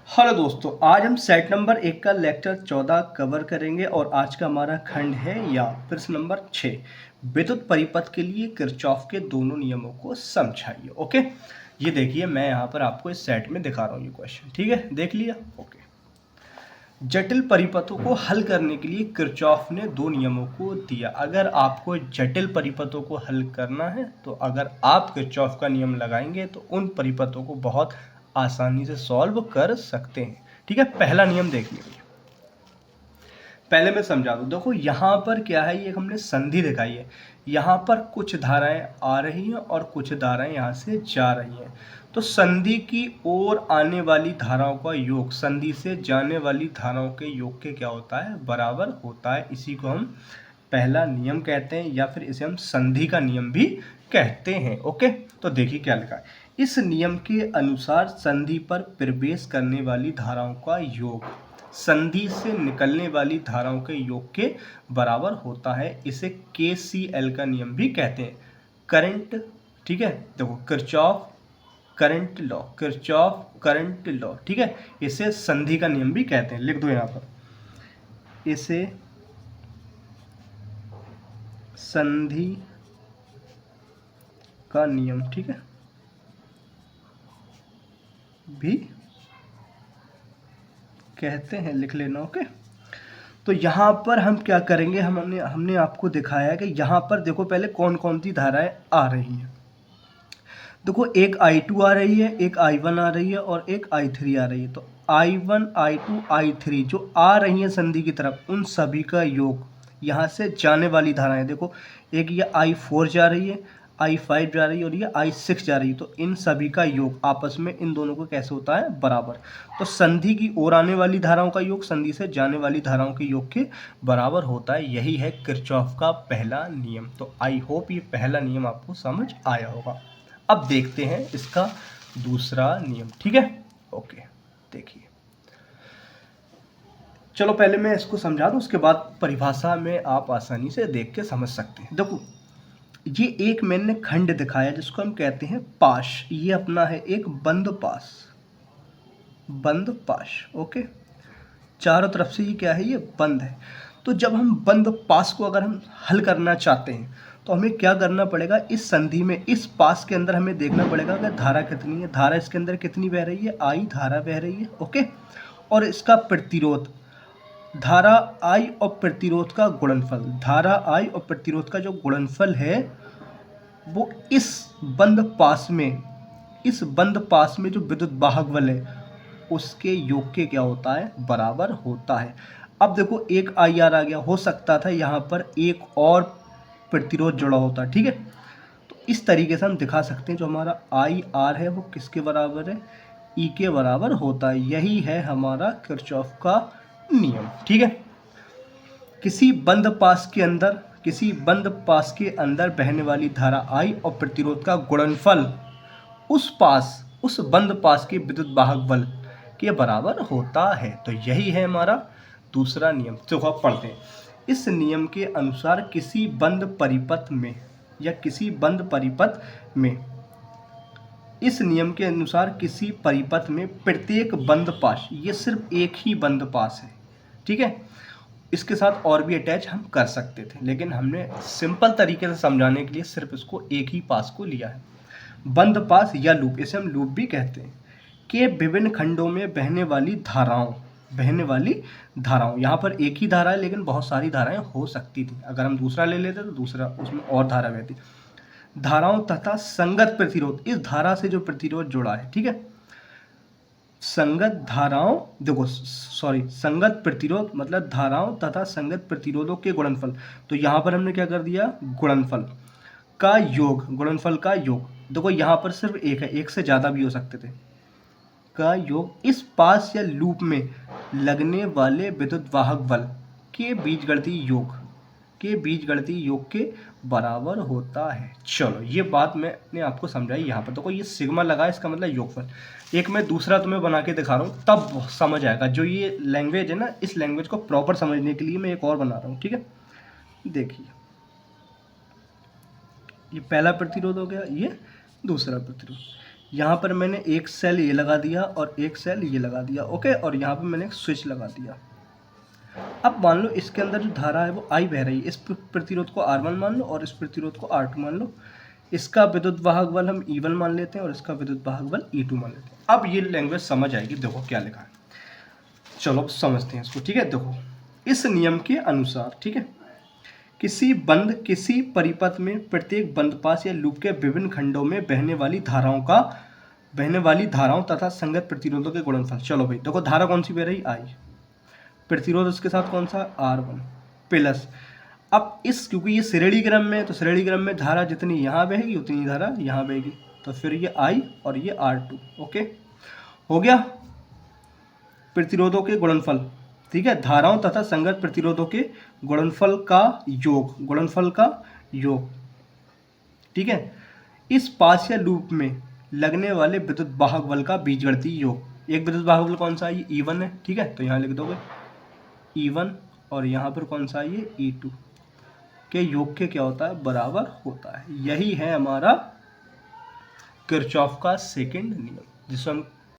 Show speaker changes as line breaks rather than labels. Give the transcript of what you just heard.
Hello दोस्तों, आज हम सेट नंबर 1 का लेक्चर 14 कवर करेंगे और आज का हमारा खंड है या प्रश्न नंबर 6 विद्युत परिपथ के लिए किरचॉफ के दोनों नियमों को समझाइए। ओके, ये देखिए मैं यहाँ पर आपको इस सेट में दिखा रहा हूँ ये क्वेश्चन। ठीक है, देख लिया। ओके, जटिल परिपथों को हल करने के लिए किरचॉफ ने दो नियमों को दिया। अगर आपको जटिल परिपथों को हल करना है तो अगर आप किरचॉफ का नियम लगाएंगे तो उन परिपथों को बहुत आसानी से सॉल्व कर सकते हैं। ठीक है, पहला नियम देख लीजिए। पहले मैं समझा दूं, देखो यहाँ पर क्या है, ये हमने संधि दिखाई है। यहाँ पर कुछ धाराएं आ रही हैं और कुछ धाराएं यहाँ से जा रही हैं। तो संधि की ओर आने वाली धाराओं का योग संधि से जाने वाली धाराओं के योग के क्या होता है, बराबर होता है। इसी को हम पहला नियम कहते हैं या फिर इसे हम संधि का नियम भी कहते हैं। ओके, तो देखिए क्या लिखा है। इस नियम के अनुसार संधि पर प्रवेश करने वाली धाराओं का योग संधि से निकलने वाली धाराओं के योग के बराबर होता है। इसे KCL का नियम भी कहते हैं, करंट। ठीक है, देखो Kirchhoff current law, Kirchhoff current law. ठीक है, इसे संधि का नियम भी कहते हैं। लिख दो यहाँ पर, इसे संधि का नियम, ठीक है, भी कहते हैं। लिख लेना। ओके, तो यहाँ पर हम क्या करेंगे, हमने आपको दिखाया है कि यहाँ पर देखो पहले कौन कौन सी धाराएं आ रही हैं। देखो एक I2 आ रही है, एक I1 आ रही है और एक I3 आ रही है। तो I1 I2 I3 जो आ रही हैं संधि की तरफ, उन सभी का योग यहाँ से जाने वाली धाराएं, देखो एक ये I4 जा रही है, I5 जा रही है और ये I6 जा रही है। तो इन सभी का योग आपस में इन दोनों को कैसे होता है, बराबर। तो संधि की ओर आने वाली धाराओं का योग संधि से जाने वाली धाराओं के योग के बराबर होता है। यही है किरचॉफ का पहला नियम। तो आई होप ये पहला नियम आपको समझ आया होगा। अब देखते हैं इसका दूसरा नियम। ठीक है, ओके, देखिए चलो पहले मैं इसको समझा दूं, उसके बाद परिभाषा में आप आसानी से देख के समझ सकते हैं। देखो ये एक मैंने खंड दिखाया जिसको हम कहते हैं पाश। ये अपना है एक बंद पाश, बंद पाश। ओके, चारों तरफ से ये क्या है, ये बंद है। तो जब हम बंद पास को अगर हम हल करना चाहते हैं तो हमें क्या करना पड़ेगा, इस संधि में इस पास के अंदर हमें देखना पड़ेगा कि धारा कितनी है। धारा इसके अंदर कितनी बह रही है, I धारा बह रही है। ओके, और इसका प्रतिरोध, धारा I और प्रतिरोध का गुणनफल, धारा I और प्रतिरोध का जो गुणनफल है वो इस बंद पास में, इस बंद पास में जो विद्युत वाहक बल है उसके योग के क्या होता है, बराबर होता है। अब देखो एक IR आ गया, हो सकता था यहाँ पर एक और प्रतिरोध जुड़ा होता। ठीक है, तो इस तरीके से हम दिखा सकते हैं जो हमारा IR है वो किसके बराबर है, E के बराबर होता है। यही है हमारा किरचॉफ का नियम। ठीक है, किसी बंद पास के अंदर, किसी बंद पास के अंदर बहने वाली धारा I और प्रतिरोध का गुणनफल उस पास, उस बंद पास के विद्युत वाहक बल के बराबर होता है। तो यही है हमारा दूसरा नियम। तो अब पढ़ते हैं। इस नियम के अनुसार किसी बंद परिपथ में या किसी बंद परिपथ में, इस नियम के अनुसार किसी परिपथ में प्रत्येक बंद पाश, ये सिर्फ एक ही बंद पास है। ठीक है, इसके साथ और भी अटैच हम कर सकते थे लेकिन हमने सिंपल तरीके से समझाने के लिए सिर्फ इसको एक ही पास को लिया है। बंद पास या लूप, इसे हम लूप भी कहते हैं, के विभिन्न खंडों में बहने वाली धाराओं, बहने वाली धाराओं, यहाँ पर एक ही धारा है लेकिन बहुत सारी धाराएं हो सकती थी। अगर हम दूसरा ले लेते तो दूसरा उसमें और धारा बहती। धाराओं तथा संगत प्रतिरोध, इस धारा से जो प्रतिरोध जुड़ा है। ठीक है, संगत धाराओं, देखो सॉरी, संगत प्रतिरोध मतलब धाराओं तथा संगत प्रतिरोधों के गुणनफल। तो यहाँ पर हमने क्या कर दिया, गुणनफल का योग, गुणनफल का योग। देखो यहाँ पर सिर्फ एक है, एक से ज़्यादा भी हो सकते थे, का योग इस पास या लूप में लगने वाले विद्युत वाहक बल के बीजगणितीय योग, के बीजगणितीय योग के बराबर होता है। चलो ये बात मैंने आपको समझाई। यहाँ पर देखो ये सिग्मा लगा, इसका मतलब योगफल। एक मैं दूसरा तुम्हें बना के दिखा रहा हूँ तब समझ आएगा। जो ये लैंग्वेज है ना, इस लैंग्वेज को प्रॉपर समझने के लिए मैं एक और बना रहा हूँ। ठीक है, देखिए ये पहला प्रतिरोध हो गया, ये दूसरा प्रतिरोध। यहाँ पर मैंने एक सेल ये लगा दिया और एक सेल ये लगा दिया, ओके, और यहाँ पर मैंने एक स्विच लगा दिया। अब मान लो इसके अंदर जो धारा है वो I बह रही है, इस प्रतिरोध को R1 मान लो और इस प्रतिरोध को R2 मान लो। इसका विद्युत वाहक बल हम E1 मान लेते हैं और इसका विद्युत वाहक बल E2 मान लेते हैं। अब ये लैंग्वेज समझ आएगी, देखो क्या लिखा है, चलो अब समझते हैं इसको। ठीक है, देखो इस नियम के अनुसार, ठीक है, किसी परिपथ में प्रत्येक बंद पास या लूप के विभिन्न खंडों में बहने वाली धाराओं तथा संगत प्रतिरोधों के गुणनफल। चलो भाई देखो, धारा कौन सी बह रही, I, प्रतिरोध उसके साथ कौन सा, R1 प्लस। अब इस क्योंकि ये श्रेणी क्रम में, तो श्रेणी क्रम में धारा जितनी यहाँ बहेगी उतनी धारा यहाँ बहेगी, तो फिर ये I और ये R2, ओके, हो गया प्रतिरोधों के गुणनफल। ठीक है, धाराओं तथा संगत प्रतिरोधों के गुणनफल का योग। ठीक है, इस पास या लूप में लगने वाले विद्युत वाहक बल का बीजगणितीय योग। एक विद्युत वाहक बल कौन सा है, ये E1 है, ठीक है, तो यहाँ लिख दोगे E1 और यहाँ पर कौन सा है, ये E2 के योग के क्या होता है, बराबर होता है। यही है हमारा किरचॉफ का सेकंड नियम, जिसको हम